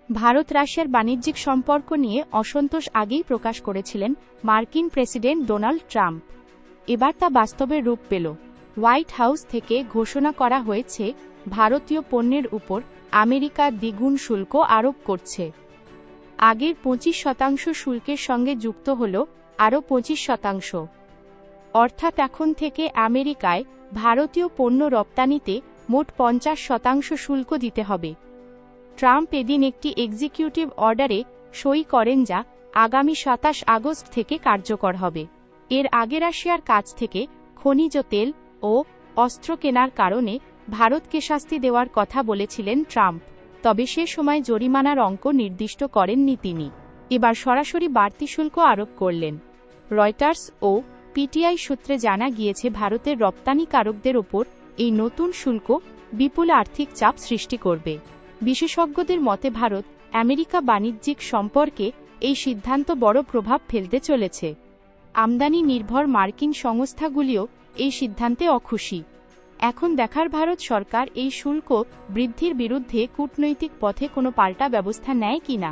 ভারত রাশিয়ার বাণিজ্যিক সম্পর্ক নিয়ে অসন্তোষ আগেই প্রকাশ করেছিলেন মার্কিন প্রেসিডেন্ট ডোনাল্ড ট্রাম্প। এবার তা বাস্তবে রূপ পেল। হোয়াইট হাউস থেকে ঘোষণা করা হয়েছে, ভারতীয় পণ্যের উপর আমেরিকা দ্বিগুণ শুল্ক আরোপ করছে। আগের 25% শুল্কের সঙ্গে যুক্ত হল আরও 25%। অর্থাৎ এখন থেকে আমেরিকায় ভারতীয় পণ্য রপ্তানিতে মোট 50% শুল্ক দিতে হবে। ট্রাম্প এদিন একটি এক্সিকিউটিভ অর্ডারে সই করেন, যা আগামী 27 আগস্ট থেকে কার্যকর হবে। এর আগে রাশিয়ার কাছ থেকে খনিজ তেল ও অস্ত্র কেনার কারণে ভারতকে শাস্তি দেওয়ার কথা বলেছিলেন ট্রাম্প, তবে সে সময় জরিমানার অঙ্ক নির্দিষ্ট করেননি তিনি। এবার সরাসরি বাড়তি শুল্ক আরোপ করলেন। রয়টার্স ও পিটিআই সূত্রে জানা গিয়েছে, ভারতের রপ্তানিকারকদের ওপর এই নতুন শুল্ক বিপুল আর্থিক চাপ সৃষ্টি করবে। বিশেষজ্ঞদের মতে ভারত আমেরিকা বাণিজ্যিক সম্পর্কে এই সিদ্ধান্ত বড় প্রভাব ফেলতে চলেছে। আমদানি নির্ভর মার্কিন সংস্থাগুলিও এই সিদ্ধান্তে অখুশি। এখন দেখার ভারত সরকার এই শুল্ক বৃদ্ধির বিরুদ্ধে কূটনৈতিক পথে কোনো পাল্টা ব্যবস্থা নেয় কিনা।